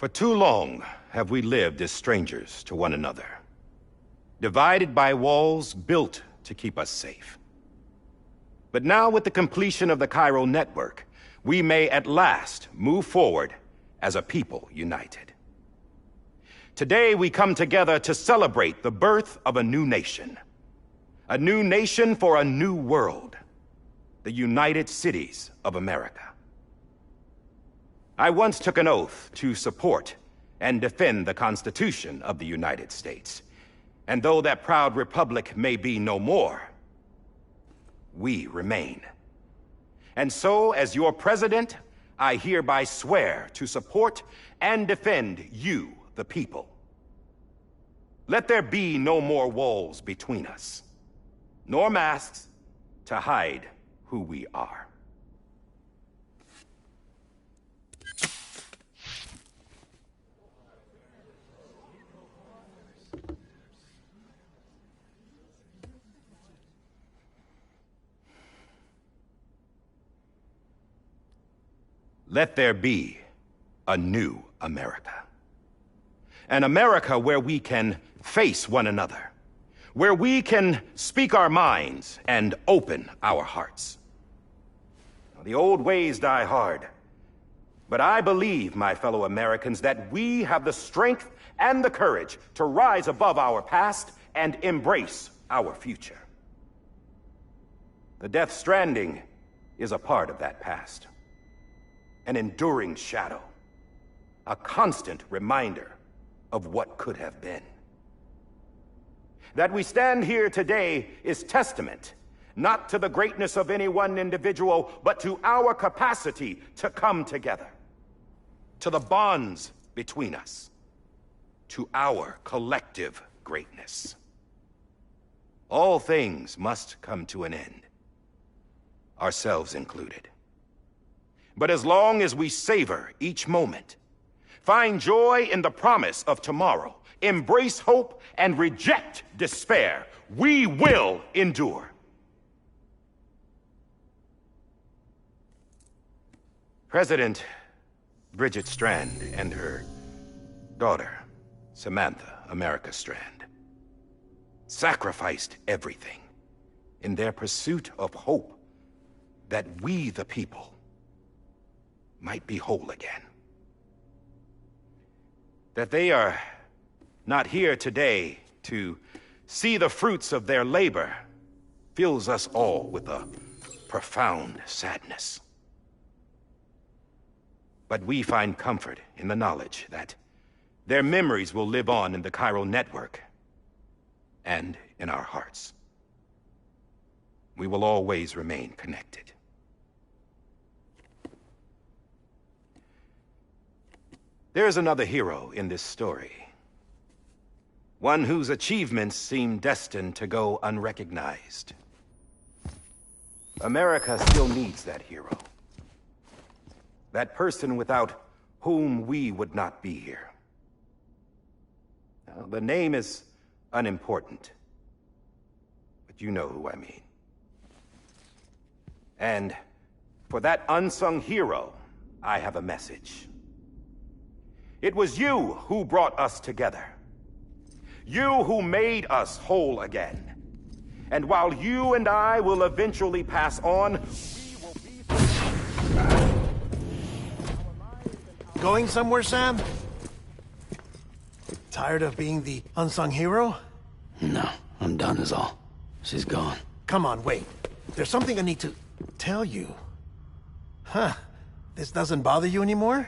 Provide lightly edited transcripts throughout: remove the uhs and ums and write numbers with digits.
For too long have we lived as strangers to one another, divided by walls built to keep us safe. But now, with the completion of the Cairo network, we may at last move forward as a people united. Today we come together to celebrate the birth of a new nation. A new nation for a new world. The United Cities of America. I once took an oath to support and defend the Constitution of the United States. And though that proud republic may be no more, we remain. And so, as your president, I hereby swear to support and defend you, the people. Let there be no more walls between us, nor masks to hide who we are. Let there be a new America. An America where we can face one another, where we can speak our minds and open our hearts. The old ways die hard, but I believe, my fellow Americans, that we have the strength and the courage to rise above our past and embrace our future. The Deat Stranding is a part of that past. An enduring shadow, a constant reminder of what could have been. That we stand here today is testament, not to the greatness of any one individual, but to our capacity to come together, to the bonds between us, to our collective greatness. All things must come to an end, ourselves included. But as long as we savor each moment, find joy in the promise of tomorrow, embrace hope, and reject despair, we will endure. President Bridget Strand and her daughter, Samantha America Strand, sacrificed everything in their pursuit of hope that we, the people, might be whole again. That they are not here today to see the fruits of their labor fills us all with a profound sadness. But we find comfort in the knowledge that their memories will live on in the Cairo network and in our hearts. We will always remain connected. There's another hero in this story. One whose achievements seem destined to go unrecognized. America still needs that hero. That person without whom we would not be here. Now, the name is unimportant, but you know who I mean. And for that unsung hero, I have a message. It was you who brought us together. You who made us whole again. And while you and I will eventually pass on, we will be... Going somewhere, Sam? Tired of being the unsung hero? No, I'm done is all. She's gone. Come on, wait. There's something I need to tell you. Huh. This doesn't bother you anymore?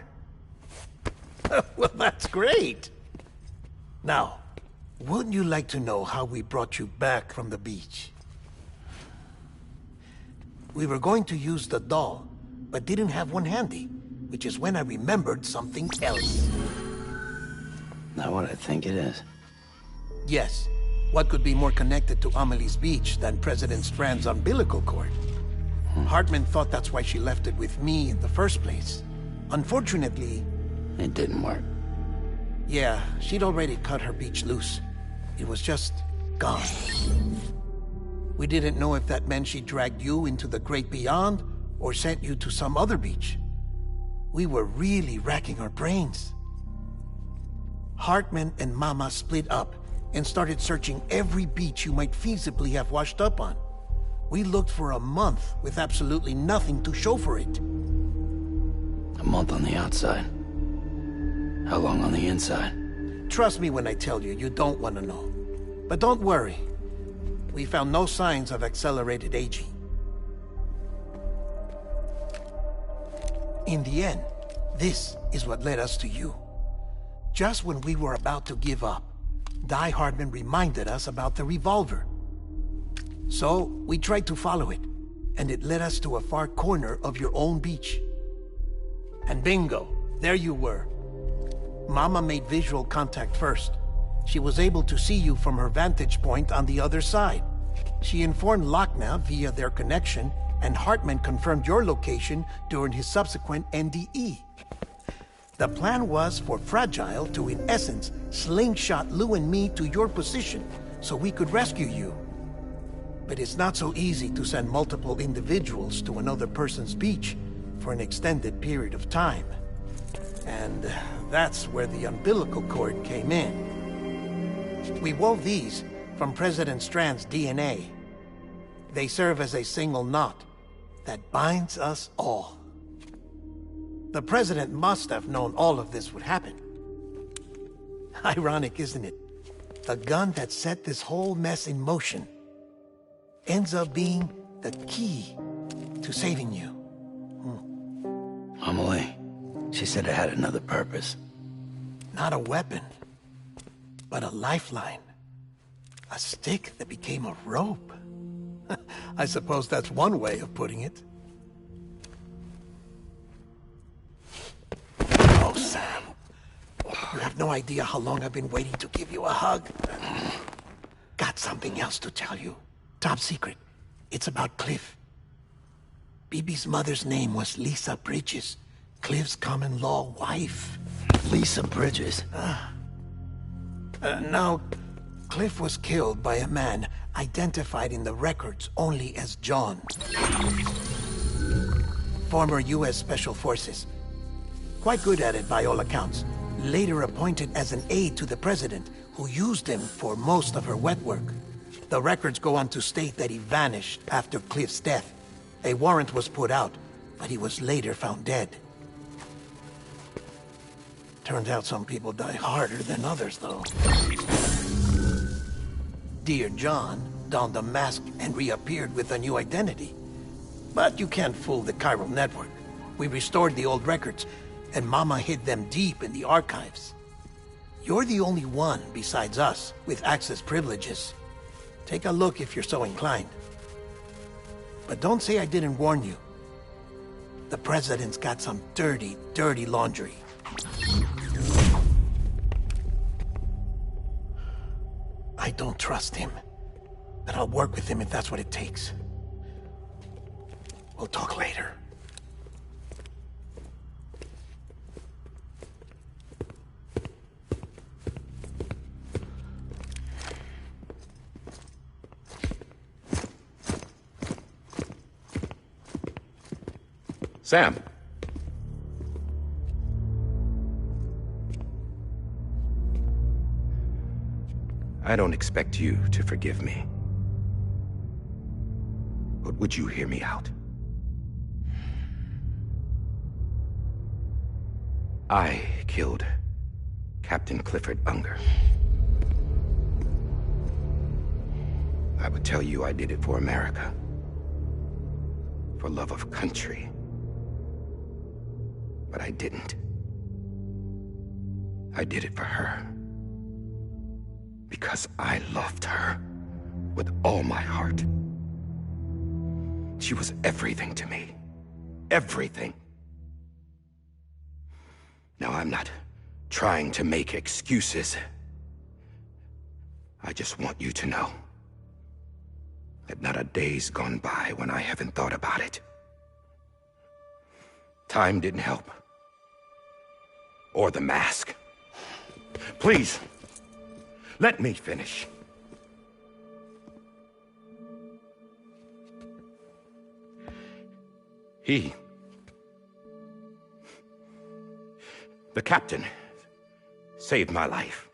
Well, that's great. Now, wouldn't you like to know how we brought you back from the beach? We were going to use the doll, but didn't have one handy, which is when I remembered something else. Not what I think it is. Yes. What could be more connected to Amelie's beach than President Strand's umbilical cord? Hartman thought that's why she left it with me in the first place. Unfortunately... It didn't work. Yeah, she'd already cut her beach loose. It was just gone. We didn't know if that meant she dragged you into the great beyond, or sent you to some other beach. We were really racking our brains. Hartman and Mama split up and started searching every beach you might feasibly have washed up on. We looked for a month with absolutely nothing to show for it. A month on the outside. How long on the inside? Trust me when I tell you, you don't want to know. But don't worry. We found no signs of accelerated aging. In the end, this is what led us to you. Just when we were about to give up, Die Hardman reminded us about the revolver. So, we tried to follow it, and it led us to a far corner of your own beach. And bingo, there you were. Mama made visual contact first. She was able to see you from her vantage point on the other side. She informed Lochner via their connection, and Hartman confirmed your location during his subsequent NDE. The plan was for Fragile to, in essence, slingshot Lou and me to your position so we could rescue you. But it's not so easy to send multiple individuals to another person's beach for an extended period of time. And that's where the umbilical cord came in. We wove these from President Strand's DNA. They serve as a single knot that binds us all. The President must have known all of this would happen. Ironic, isn't it? The gun that set this whole mess in motion ends up being the key to saving you. Amelie, she said it had another purpose. Not a weapon, but a lifeline. A stick that became a rope. I suppose that's one way of putting it. Oh, Sam. You have no idea how long I've been waiting to give you a hug. Got something else to tell you. Top secret. It's about Cliff. Bibi's mother's name was Lisa Bridges, Cliff's common-law wife. Lisa Bridges? Now, Cliff was killed by a man identified in the records only as John. Former U.S. Special Forces. Quite good at it by all accounts. Later appointed as an aide to the president, who used him for most of her wet work. The records go on to state that he vanished after Cliff's death. A warrant was put out, but he was later found dead. Turns out some people die harder than others, though. Dear John donned a mask and reappeared with a new identity. But you can't fool the chiral network. We restored the old records, and Mama hid them deep in the archives. You're the only one, besides us, with access privileges. Take a look if you're so inclined. But don't say I didn't warn you. The President's got some dirty, dirty laundry. I don't trust him, but I'll work with him if that's what it takes. We'll talk later. Sam. I don't expect you to forgive me. But would you hear me out? I killed Captain Clifford Unger. I would tell you I did it for America. For love of country. But I didn't. I did it for her. Because I loved her with all my heart. She was everything to me. Everything. Now, I'm not trying to make excuses. I just want you to know that not a day's gone by when I haven't thought about it. Time didn't help. Or the mask. Please, let me finish. The captain saved my life.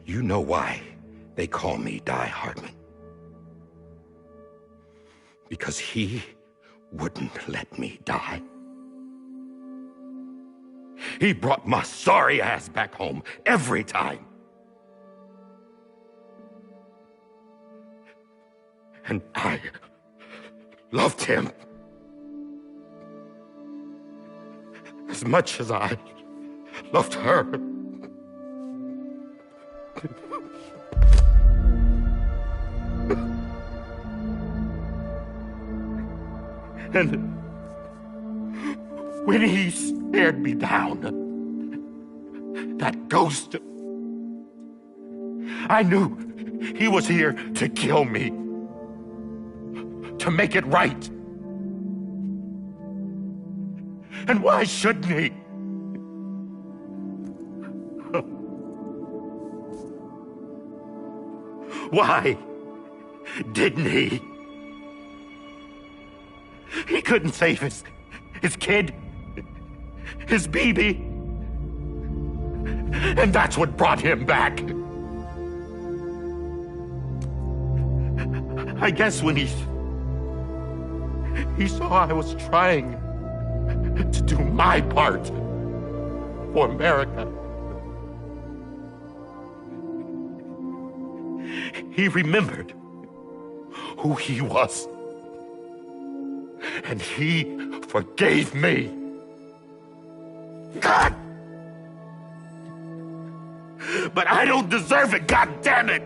You know why they call me Die Hardman? Because he wouldn't let me die. He brought my sorry ass back home every time. And I loved him as much as I loved her. And when he stared me down, that ghost, I knew he was here to kill me, to make it right. And why shouldn't he? Why didn't he? He couldn't save his kid, his baby. And that's what brought him back. I guess when he saw I was trying to do my part for America, he remembered who he was. And he forgave me. God! But I don't deserve it, God damn it!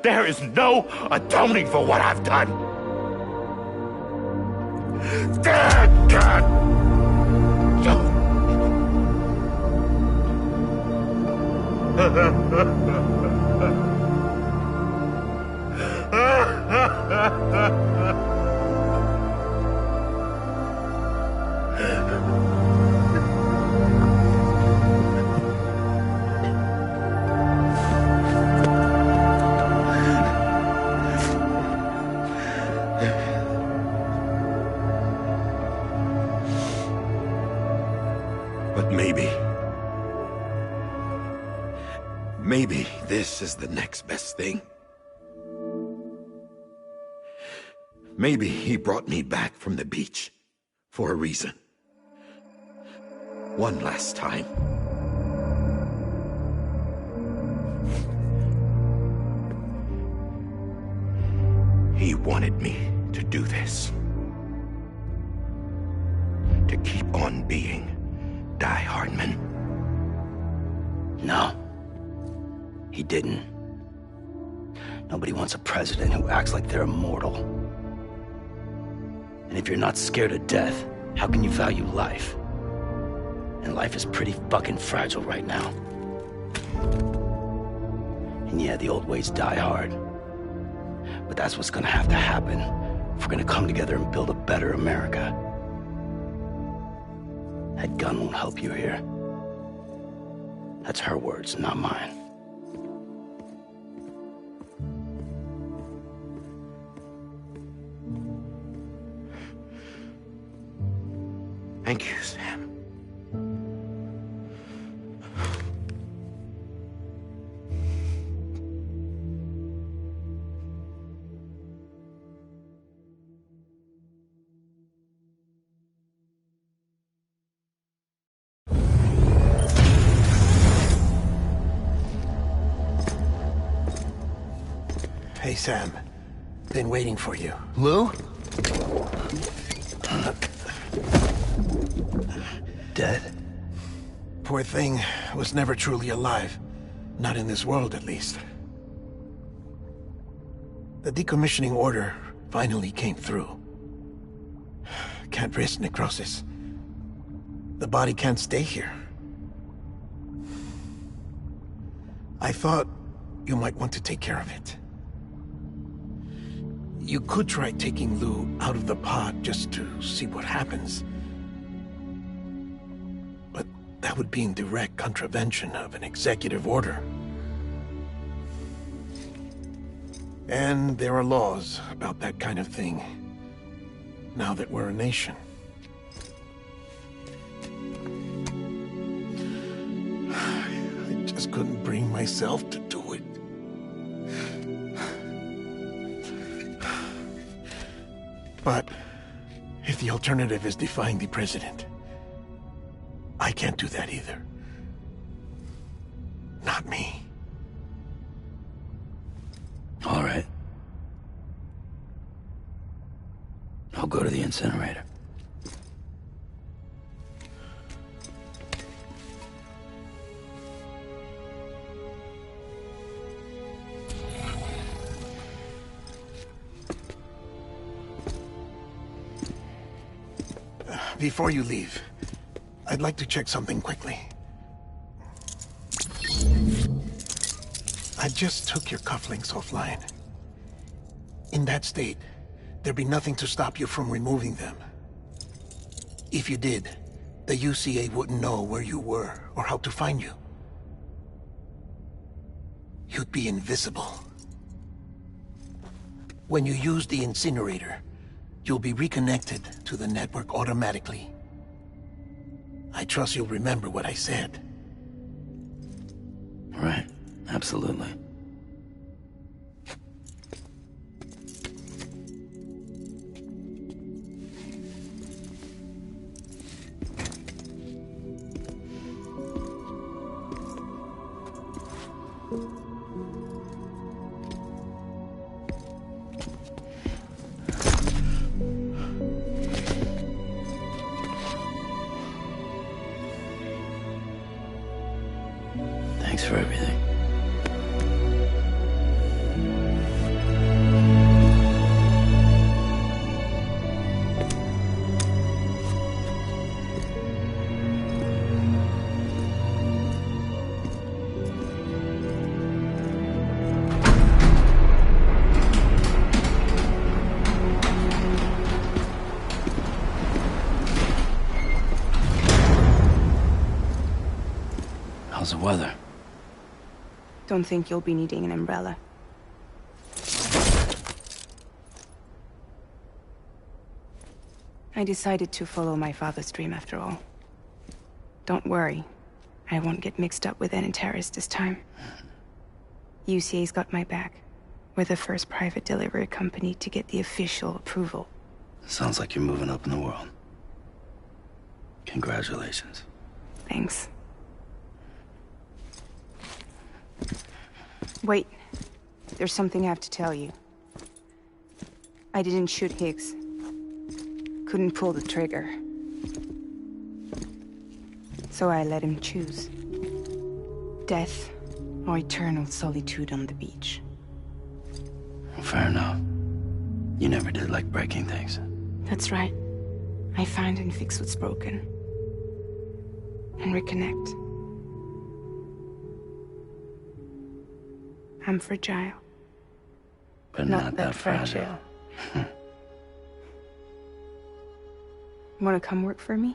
There is no atoning for what I've done. God! But maybe this is the next best thing. Maybe he brought me back from the beach for a reason. One last time. He wanted me to do this. To keep on being Die Hardman. No. He didn't. Nobody wants a president who acts like they're immortal. And if you're not scared of death, how can you value life? And life is pretty fucking fragile right now. And yeah, the old ways die hard. But that's what's gonna have to happen if we're gonna come together and build a better America. That gun won't help you here. That's her words, not mine. Thank you, Sam. Hey, Sam. Been waiting for you. Lou? Dead? Poor thing was never truly alive. Not in this world, at least. The decommissioning order finally came through. Can't risk necrosis. The body can't stay here. I thought you might want to take care of it. You could try taking Lou out of the pod just to see what happens. But that would be in direct contravention of an executive order. And there are laws about that kind of thing, now that we're a nation. myself to do it. But if the alternative is defying the president, I can't do that either. Not me. All right. I'll go to the incinerator. Before you leave, I'd like to check something quickly. I just took your cufflinks offline. In that state, there'd be nothing to stop you from removing them. If you did, the UCA wouldn't know where you were or how to find you. You'd be invisible. When you use the incinerator, you'll be reconnected to the network automatically. I trust you'll remember what I said. Right. Absolutely. Thanks for everything. How's the weather? Don't think you'll be needing an umbrella. I decided to follow my father's dream after all. Don't worry. I won't get mixed up with any terrorists this time. UCA's got my back. We're the first private delivery company to get the official approval. Sounds like you're moving up in the world. Congratulations. Thanks. Wait. There's something I have to tell you. I didn't shoot Higgs. Couldn't pull the trigger. So I let him choose. Death or eternal solitude on the beach. Fair enough. You never did like breaking things. That's right. I find and fix what's broken. And reconnect. I'm fragile. But not that fragile. Wanna come work for me?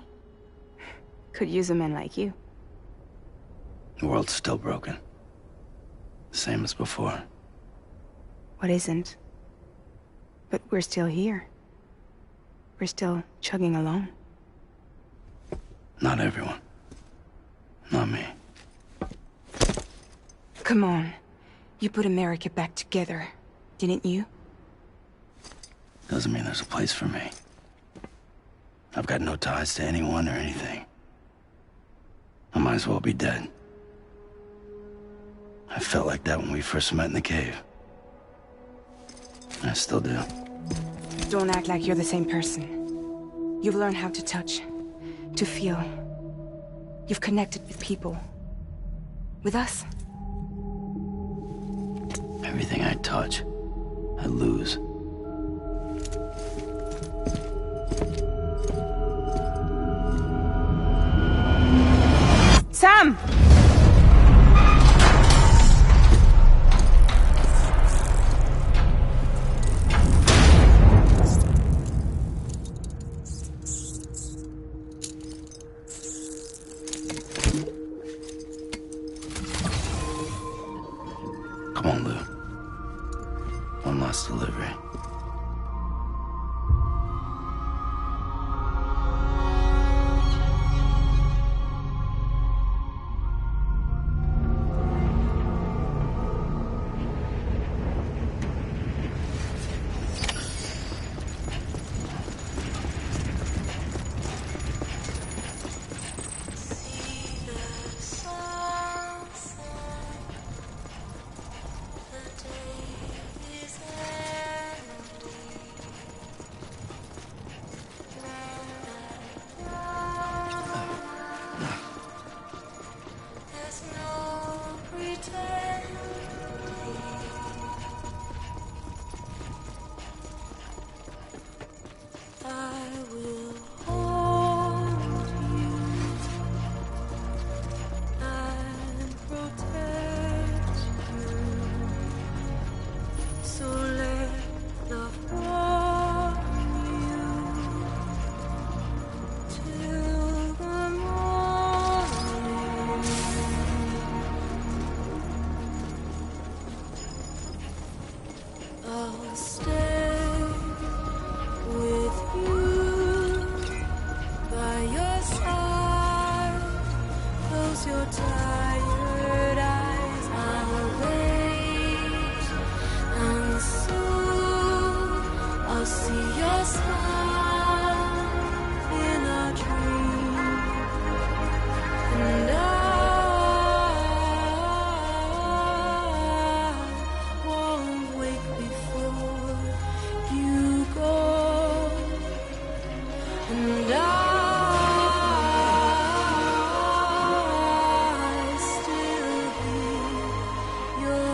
Could use a man like you. The world's still broken. Same as before. What isn't? But we're still here. We're still chugging along. Not everyone. Not me. Come on. You put America back together, didn't you? Doesn't mean there's a place for me. I've got no ties to anyone or anything. I might as well be dead. I felt like that when we first met in the cave. I still do. Don't act like you're the same person. You've learned how to touch, to feel. You've connected with people. With us. Everything I touch, I lose. Sam! Come on, Lou. One last delivery. I'll see your smile in a dream, and I won't wake before you go, and I still hear your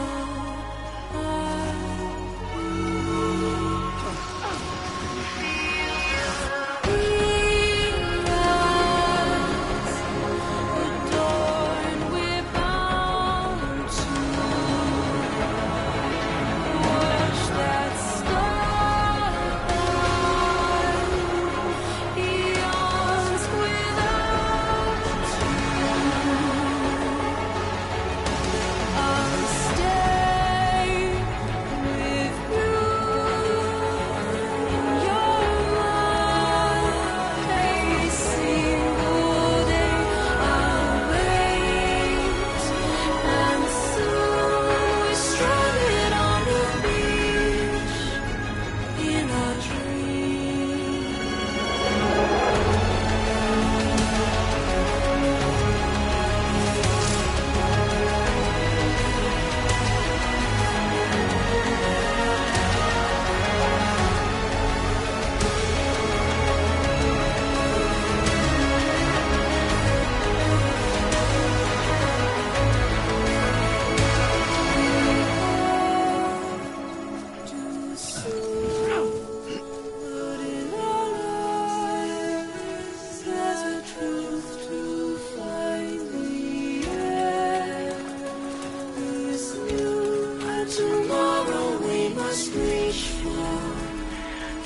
tomorrow we must reach for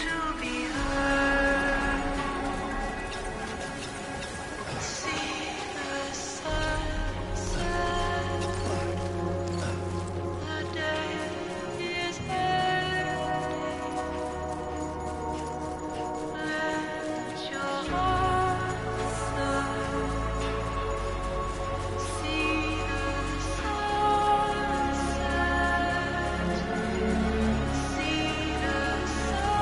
to be heard. See the sunset. The day is ending. Let your heart start. See the sunset. See the sunset.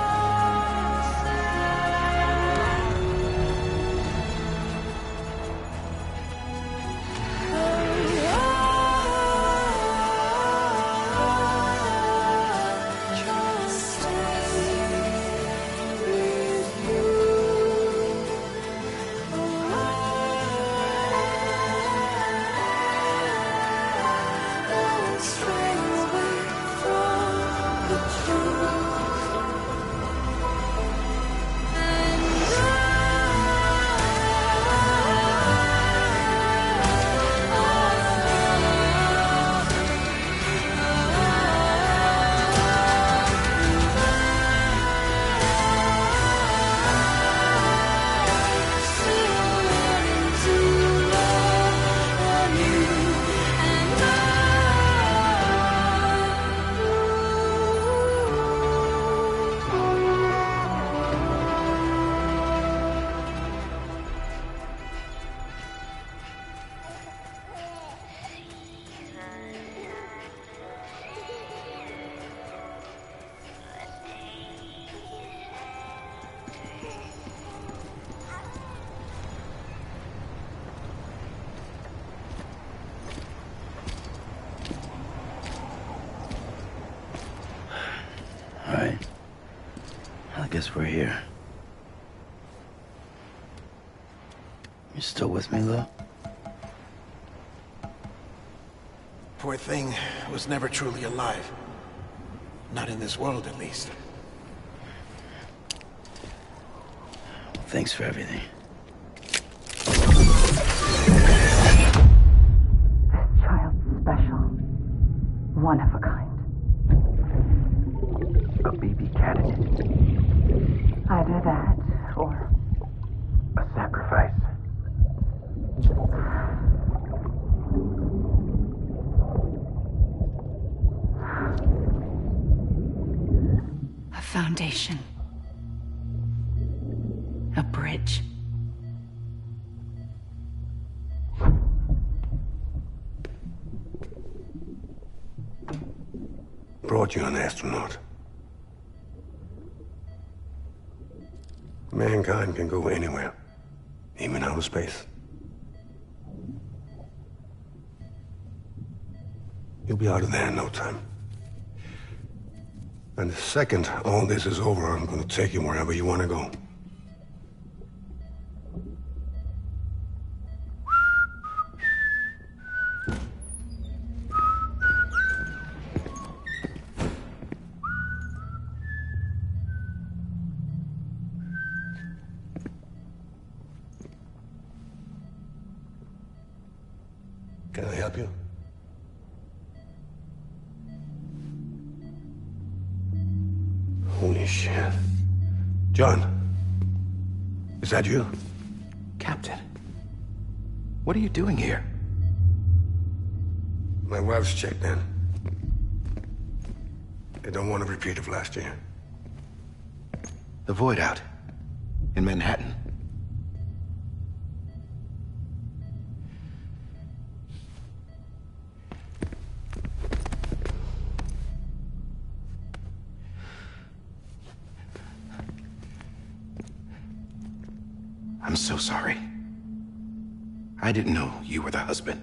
All right. I guess we're here. You still with me, Lou? Poor thing was never truly alive. Not in this world, at least. Thanks for everything. Child's special. One of a kind. A BB candidate. Either that, or A sacrifice. a foundation. A bridge. Brought you an astronaut. Mankind can go anywhere, even outer space. You'll be out of there in no time. And the second all this is over, I'm gonna take you wherever you want to go. Can I help you? Holy shit. John, is that you? Captain, what are you doing here? My wife's checked in. They don't want a repeat of last year. The Void Out in Manhattan. I'm so sorry. I didn't know you were the husband.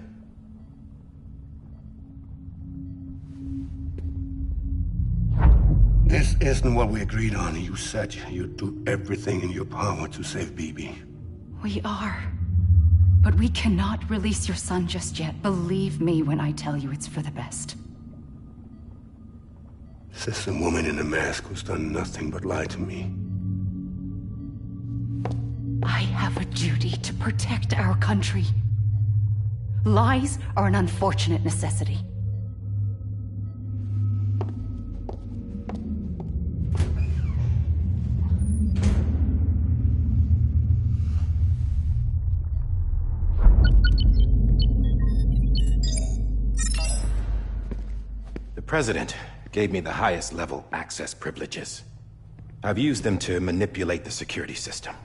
This isn't what we agreed on. You said you'd do everything in your power to save BB. We are. But we cannot release your son just yet. Believe me when I tell you it's for the best. This is a woman in a mask who's done nothing but lie to me. I have a duty to protect our country. Lies are an unfortunate necessity. The President gave me the highest level access privileges. I've used them to manipulate the security system.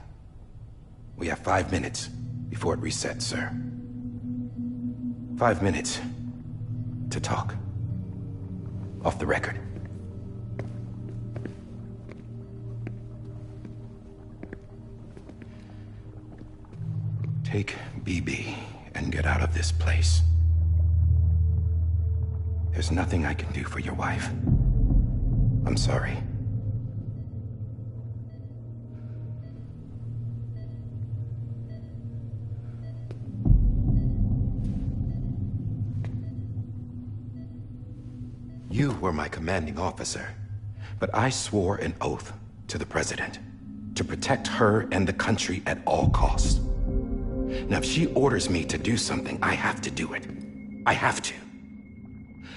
We have 5 minutes before it resets, sir. 5 minutes to talk. Off the record. Take BB and get out of this place. There's nothing I can do for your wife. I'm sorry. You were my commanding officer, but I swore an oath to the President to protect her and the country at all costs. Now, if she orders me to do something, I have to do it. I have to.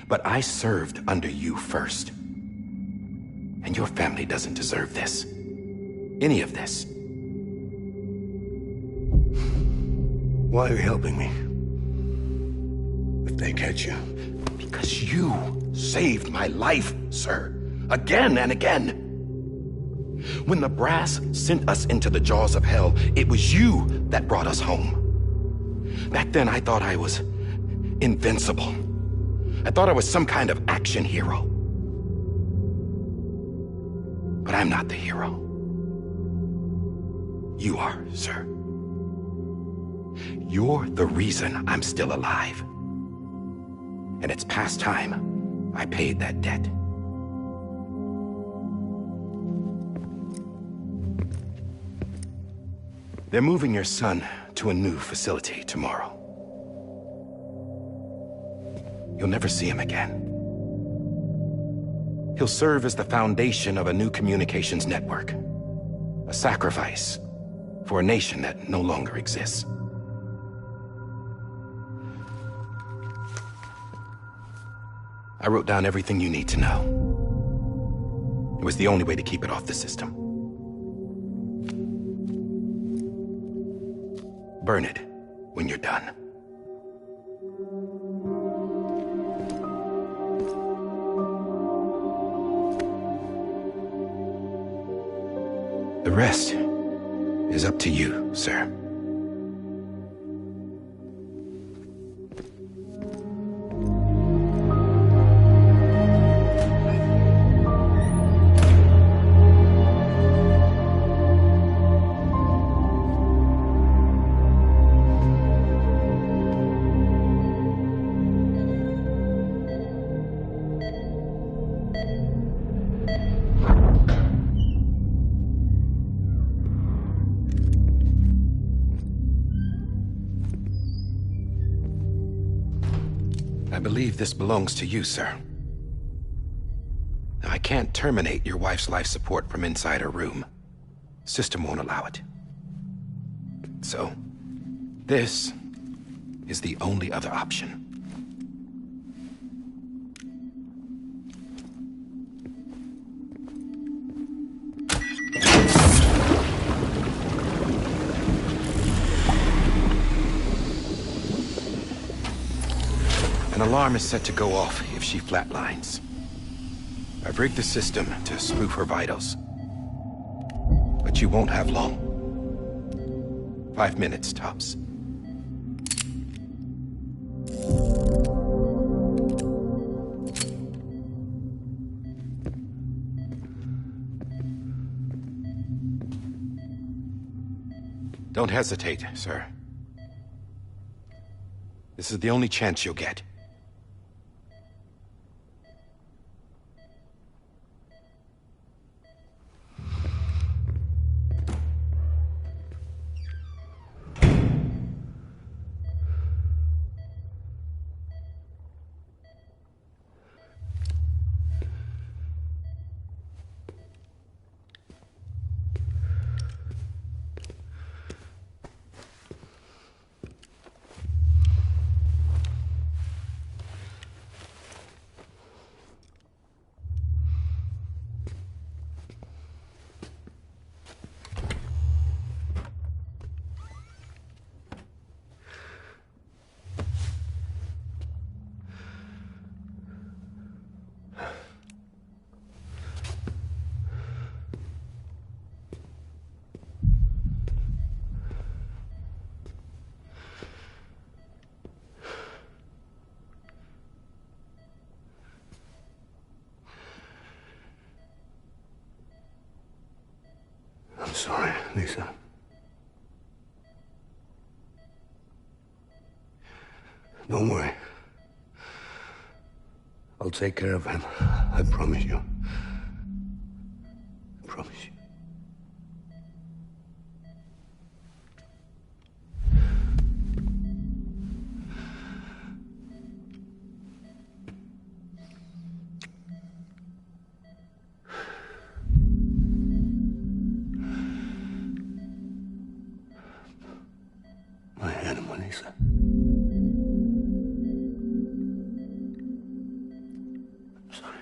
But I served under you first. And your family doesn't deserve this. Any of this. Why are you helping me? If they catch you. Because you saved my life, sir. Again and again. When the brass sent us into the jaws of hell, it was you that brought us home. Back then, I thought I was invincible. I thought I was some kind of action hero. But I'm not the hero. You are, sir. You're the reason I'm still alive. And it's past time I paid that debt. They're moving your son to a new facility tomorrow. You'll never see him again. He'll serve as the foundation of a new communications network. A sacrifice for a nation that no longer exists. I wrote down everything you need to know. It was the only way to keep it off the system. Burn it when you're done. The rest is up to you, sir. believe this belongs to you, sir. I can't terminate your wife's life support from inside her room. System won't allow it. So, this is the only other option. An alarm is set to go off if she flatlines. I've rigged the system to spoof her vitals. But you won't have long. 5 minutes, tops. Don't hesitate, sir. This is the only chance you'll get. I'm sorry, Lisa. Don't worry. I'll take care of him. I promise you. I promise you. My animal, Lisa. I'm sorry.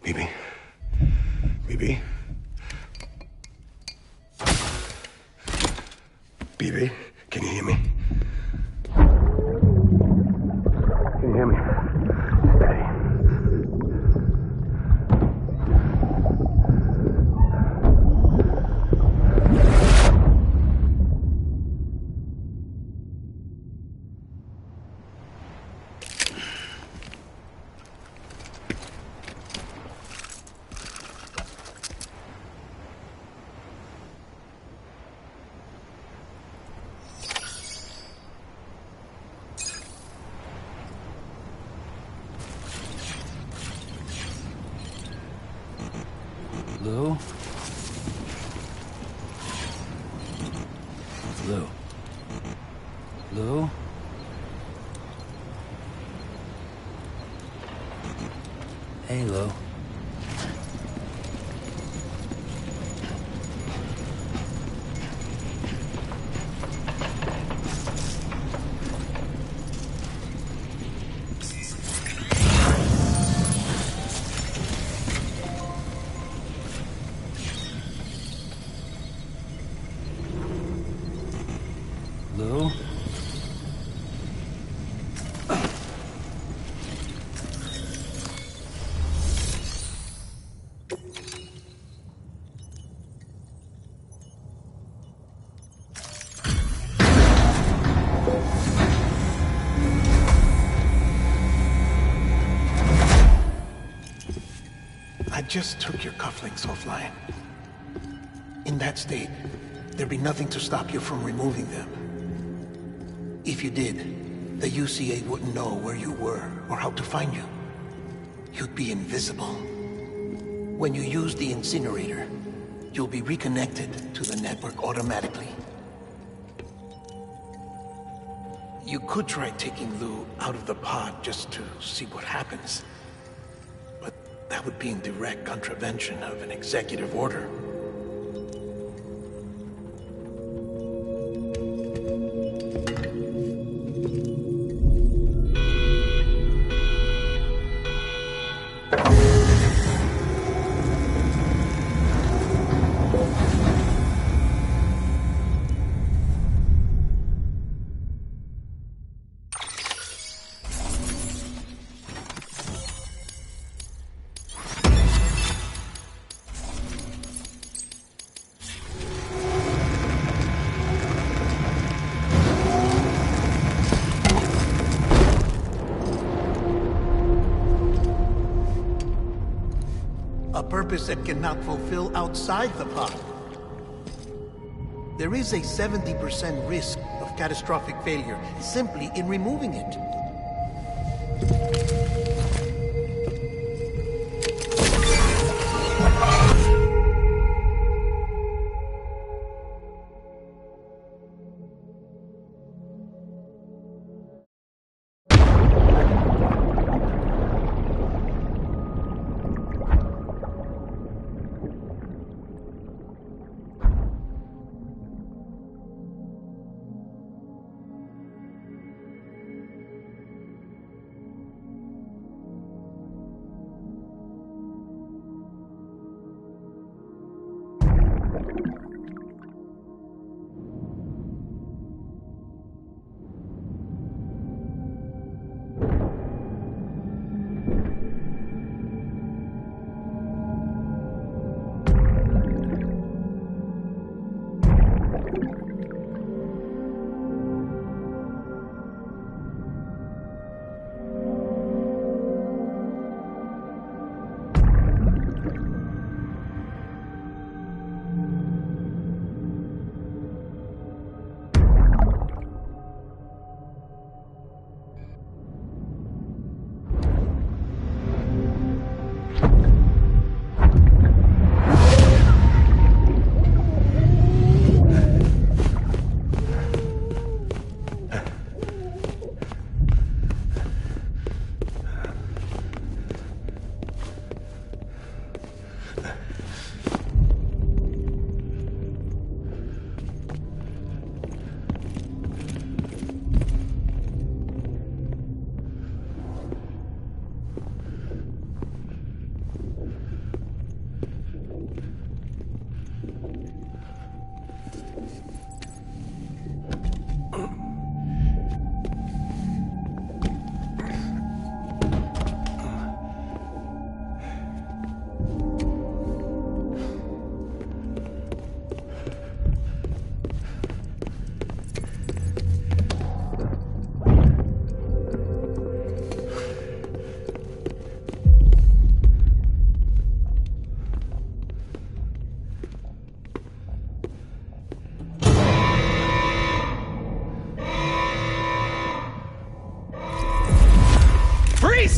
Bibi? Bibi? Bibi? Can you hear me? Can you hear me? Steady. Lou? Lou? Lou? Hey, Lou. Lou? I just took your cufflinks offline. In that state, there'd be nothing to stop you from removing them. If you did, the UCA wouldn't know where you were or how to find you. You'd be invisible. When you use the incinerator, you'll be reconnected to the network automatically. You could try taking Lou out of the pod just to see what happens. But that would be in direct contravention of an executive order. A purpose that cannot fulfill outside the pod. There is a 70% risk of catastrophic failure simply in removing it.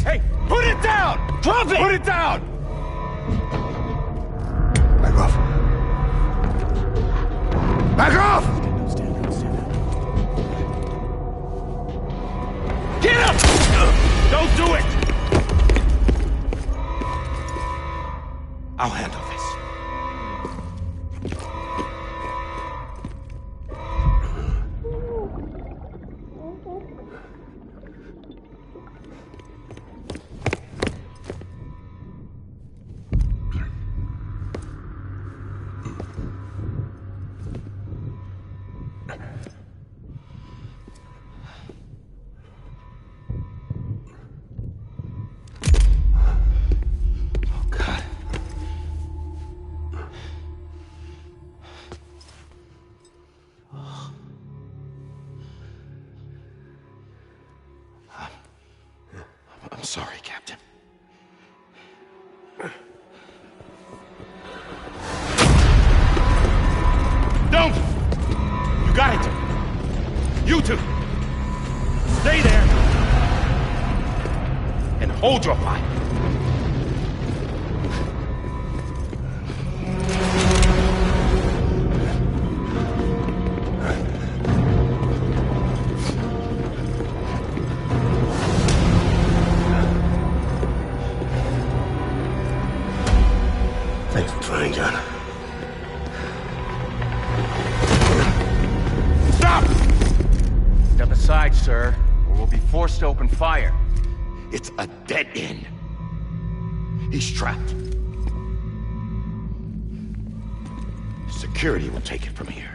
Hey, put it down! Drop it! Put it down! Back off. Back off! Get up! Don't do it! I'll handle this. Hold your fire. Thanks for trying, John. Stop! Step aside, sir, or we'll be forced to open fire. It's a dead end. He's trapped. Security will take it from here.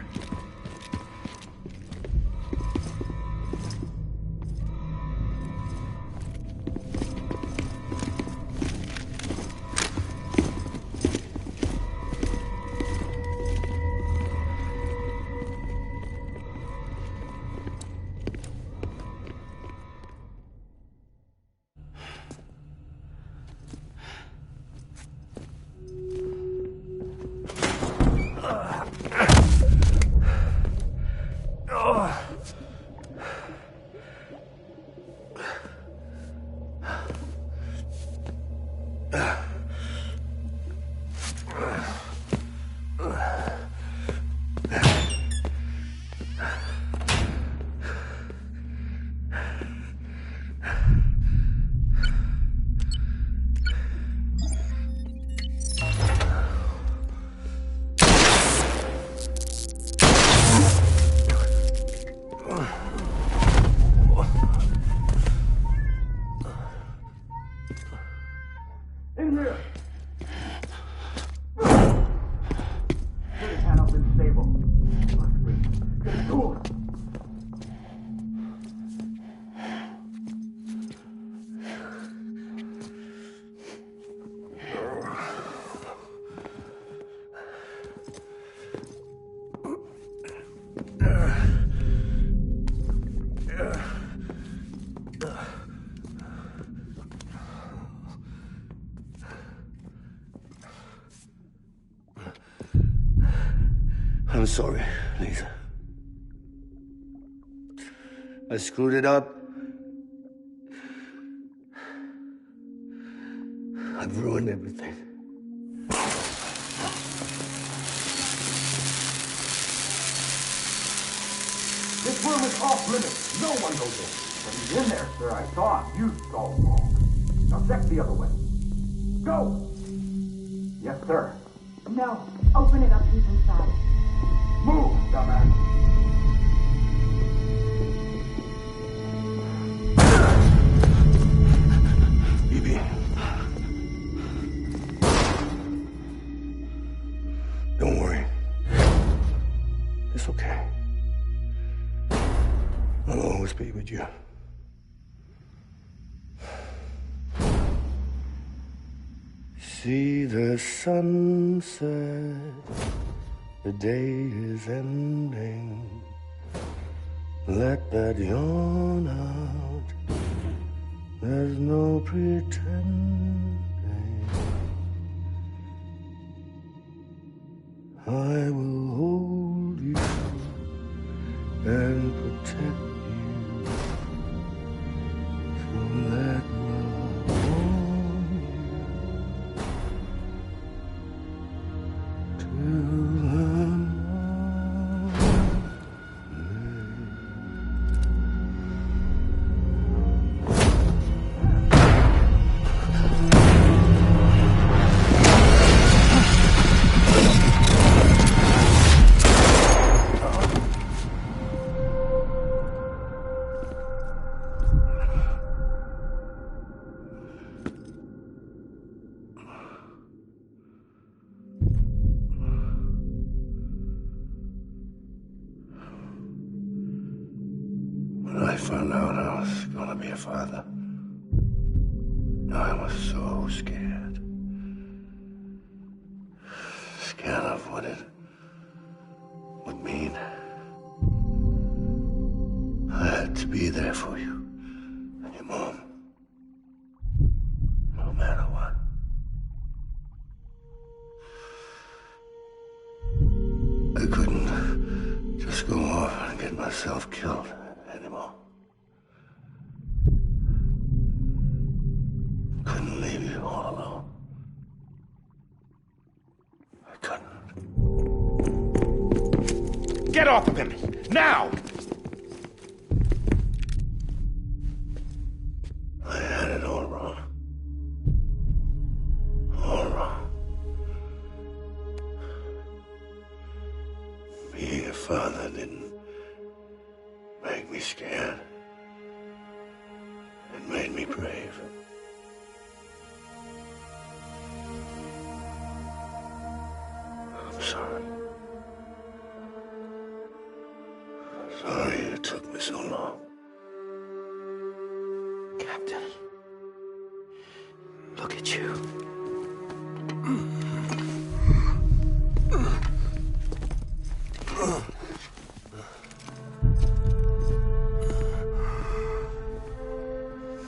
I'm sorry, Lisa. I screwed it up. I've ruined everything. This room is off limits. No one goes in. But he's in there, sir. I saw him. You saw him wrong. Now check the other way. Go! Yes, sir. No, open it up. He's inside. Move, dumbass. Bibi. Don't worry. It's okay. I'll always be with you. See the sunset. The day is ending. Let that yawn out. There's no pretending. I will hold you and protect you from that will warm you till the When I found out I was gonna be a father, I was so scared. Scared of what it would mean. I had to be there for you and your mom, no matter what. I couldn't just go off and get myself killed anymore. couldn't leave you all alone. I couldn't. Get off of him! Now! I had it all wrong. All wrong. Being a father didn't make me scared. It made me brave. I'm sorry. Sorry it took me so long. Captain, look at you.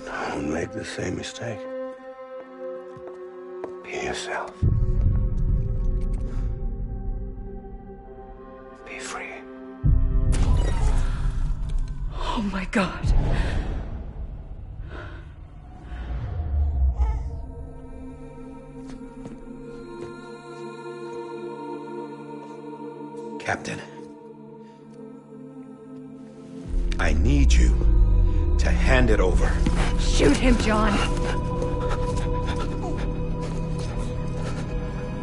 Don't make the same mistake. Be yourself. Be free. Oh my God. Captain, I need you to hand it over. Shoot him, John.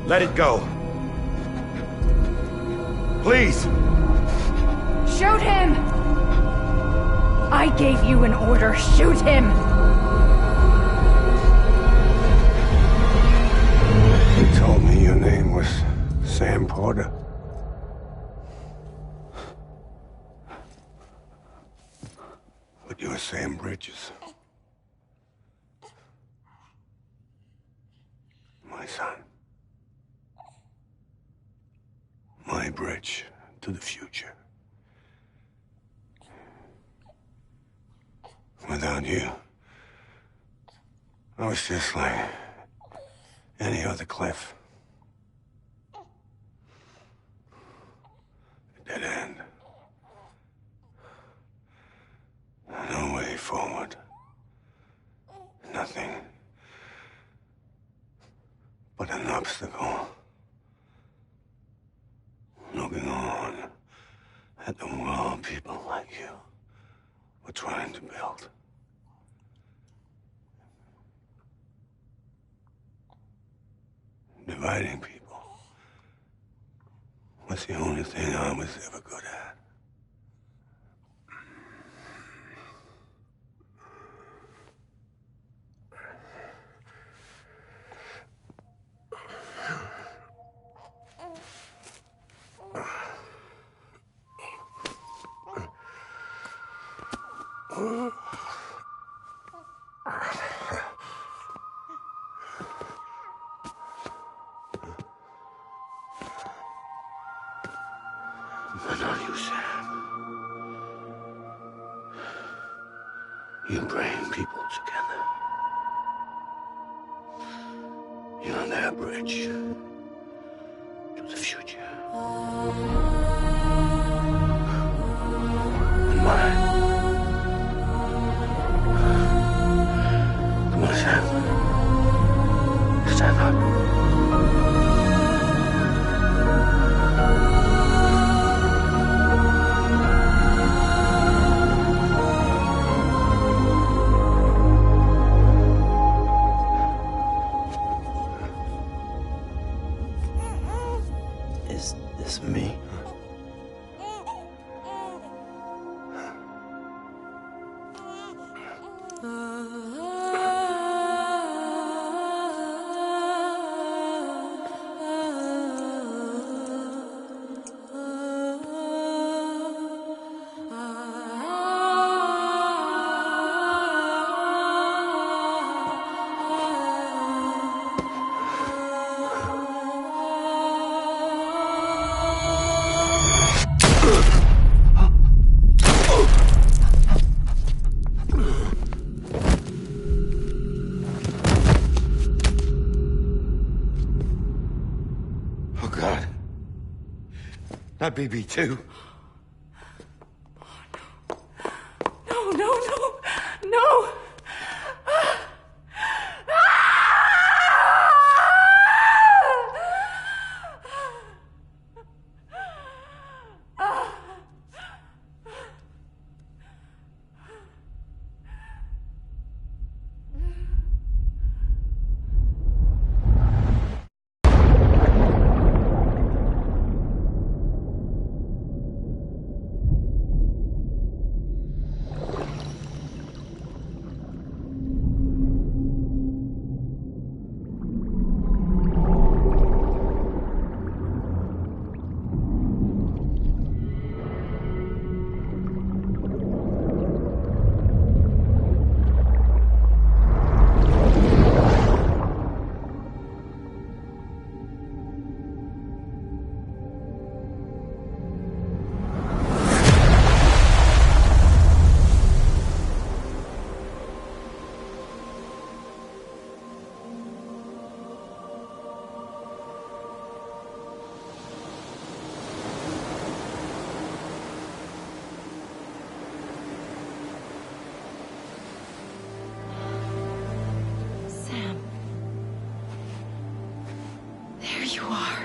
Let it go. Please. Shoot him! I gave you an order. Shoot him! You told me your name was Sam Porter. But you're Sam Bridges. My son. My bridge to the future. Without you, I was just like any other Cliff. A dead end. No way forward. Nothing but an obstacle. Looking on at the world people like you were trying to build. Dividing people was the only thing I was ever good at. But not you, Sam. You bring people together. You're their bridge to the future. And mine. Come on, Sam. Stand up. Is this me? Oh, God. Not BB2. No, no, no, no! Ah! you are.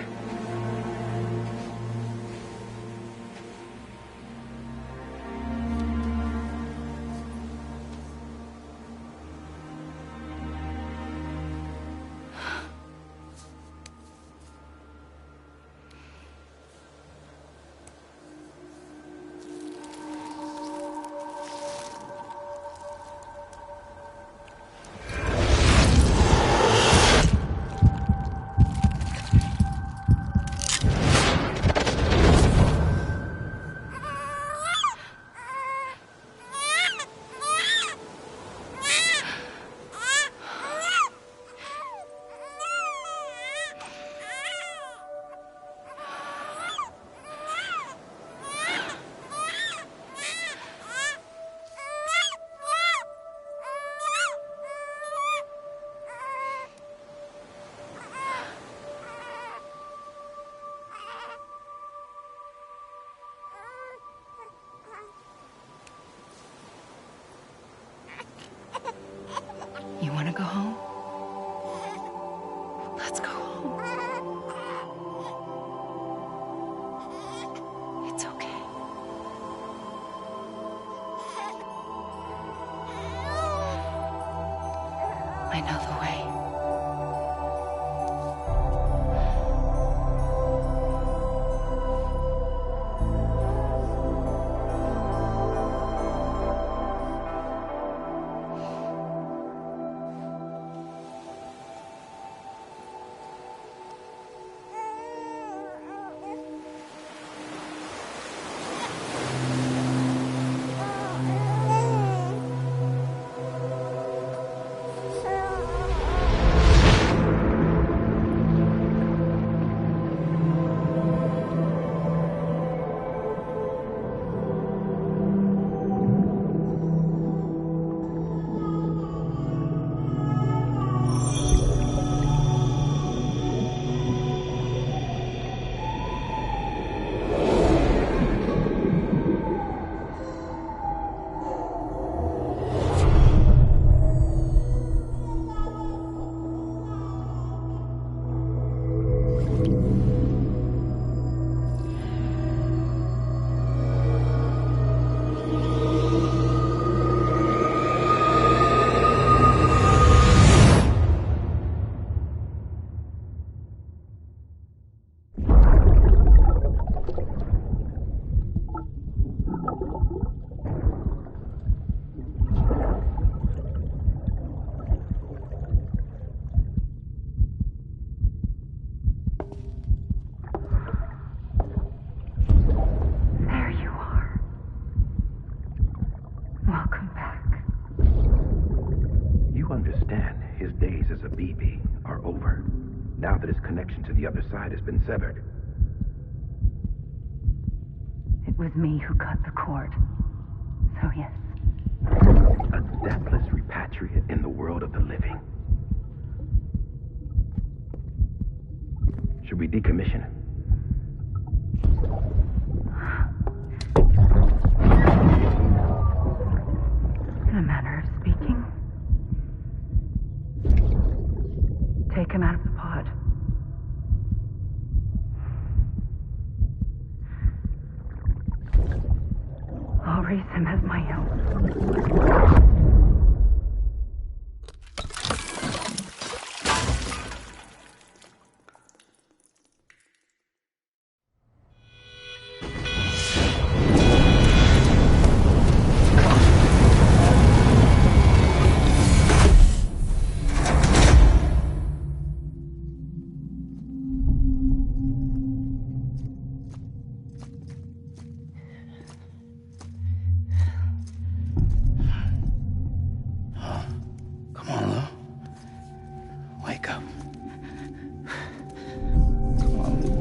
You want to go home? Let's go home. It's okay. I know the way. Now that his connection to the other side has been severed. It was me who cut the cord. So yes. A deathless repatriate in the world of the living. Should we decommission him? In a manner of speaking. Take him out of the pod. I'll raise him as my own. Come on, Lou, wake up.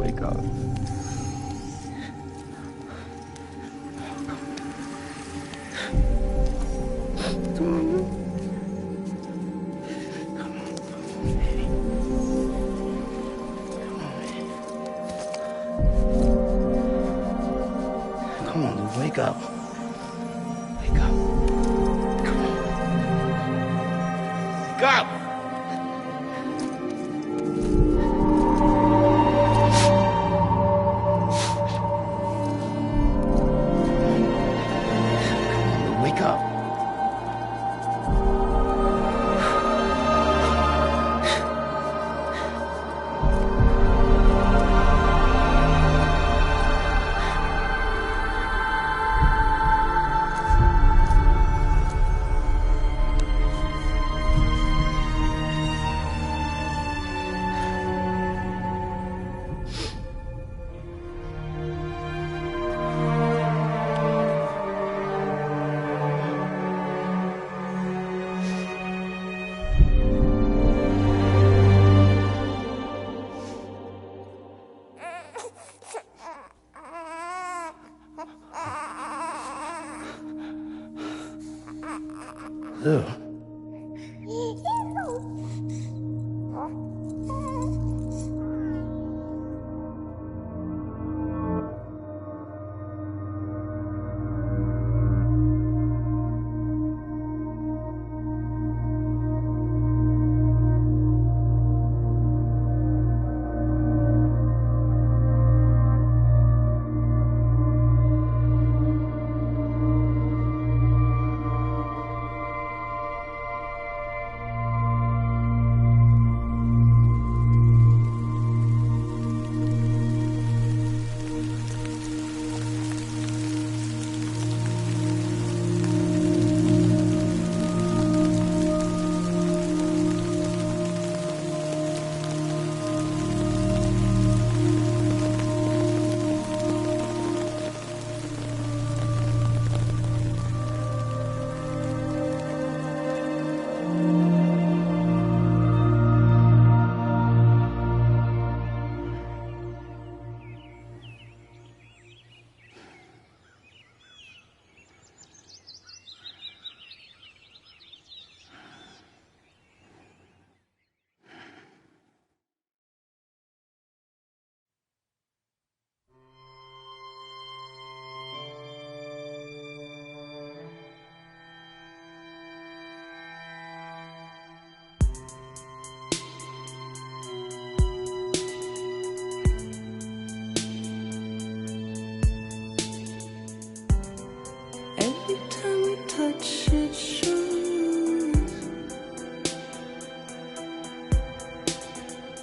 Wake up. Come on. Wake up!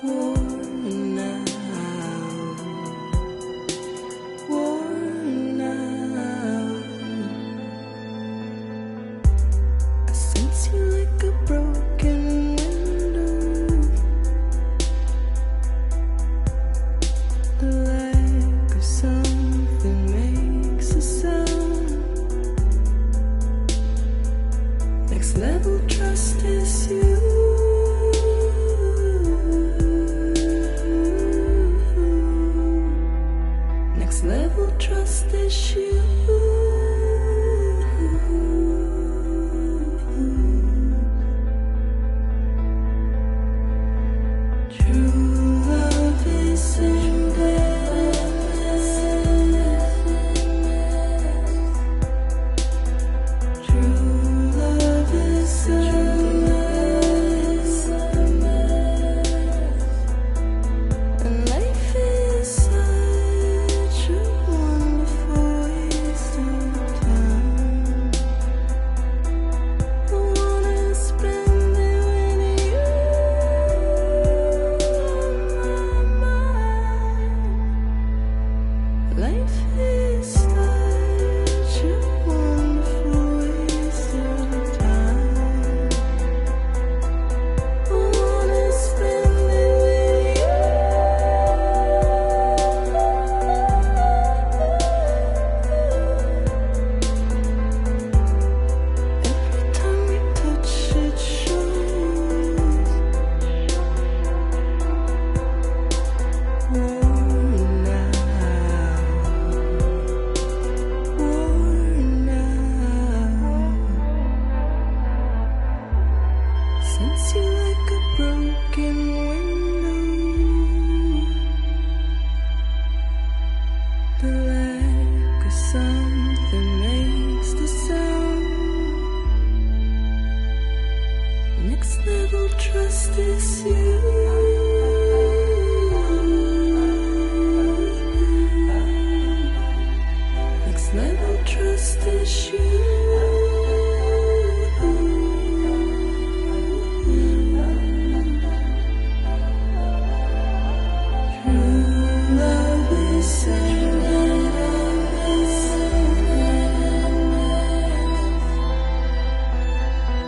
Worn out. Worn out. I sense you like a broken window. The lack of something makes a sound. Next level trust is you. Next level trust is you. True love is in deadness. True love is a mess. And life is such a wonderful waste of time. I wanna spend it with you on my mind. Life is such a wonderful waste of time. I wanna spend it with you. Every time we touch it shows. Worn out. Worn out. Sense you like a broken window. The lack of something makes the sound. Next level trust is you. Next level trust is you. True love is endless.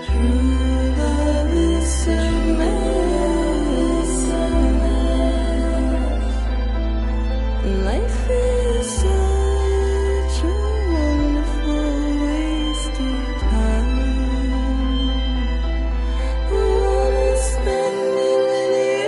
True love is endless. Life is such a wonderful waste of time. I wanna spend it with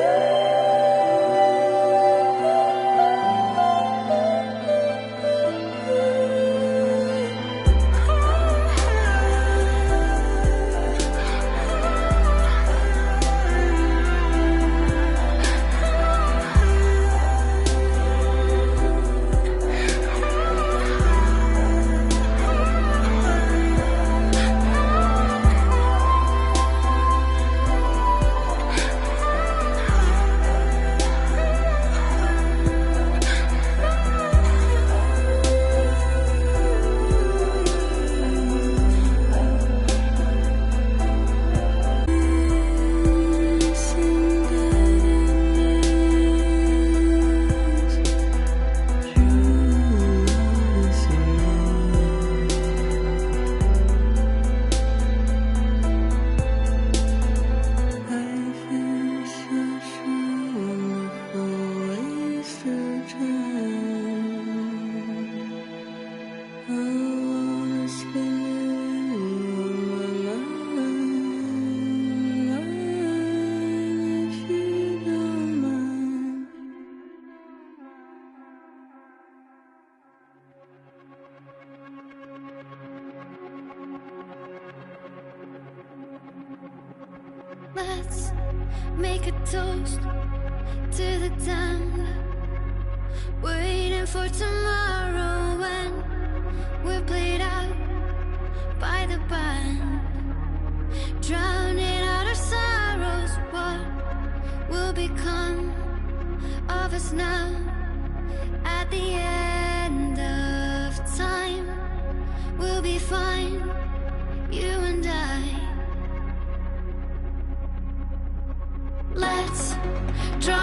Let's make a toast to the damned. Waiting for tomorrow when we're played out by the band. Drowning out our sorrows, what will become of us now? At the end of time, we'll be fine, you and I. Let's draw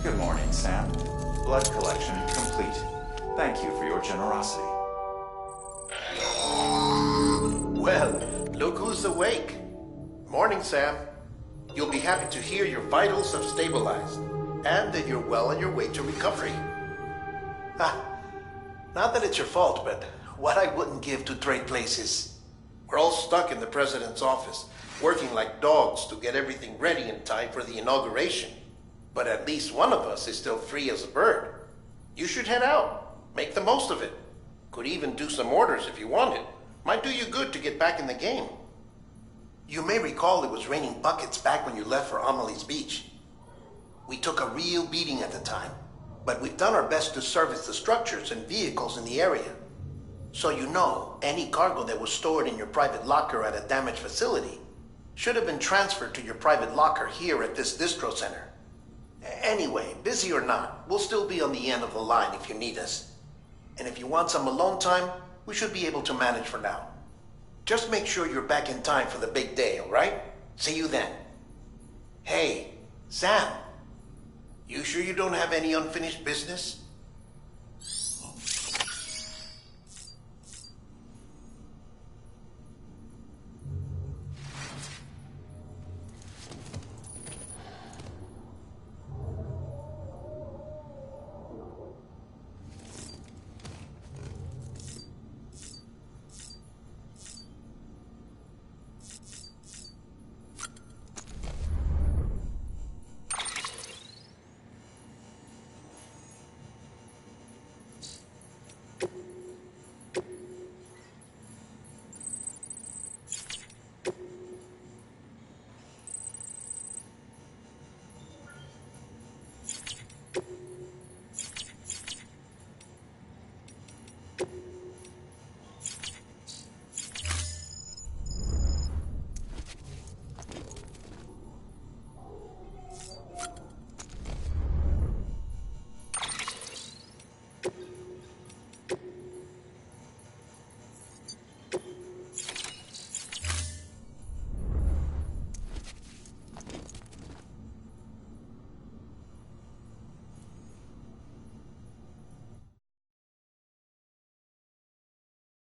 Good morning, Sam. Blood collection complete. Thank you for your generosity. Well, look who's awake. Morning, Sam. You'll be happy to hear your vitals have stabilized, and that you're well on your way to recovery. Not that it's your fault, but what I wouldn't give to trade places. We're all stuck in the president's office, working like dogs to get everything ready in time for the inauguration. But at least one of us is still free as a bird. You should head out. Make the most of it. Could even do some orders if you wanted. Might do you good to get back in the game. You may recall it was raining buckets back when you left for Amelie's Beach. We took a real beating at the time, but we've done our best to service the structures and vehicles in the area. So you know, any cargo that was stored in your private locker at a damaged facility should have been transferred to your private locker here at this distro center. Anyway, busy or not, we'll still be on the end of the line if you need us. And if you want some alone time, we should be able to manage for now. Just make sure you're back in time for the big day, all right? See you then. Hey, Sam, you sure you don't have any unfinished business?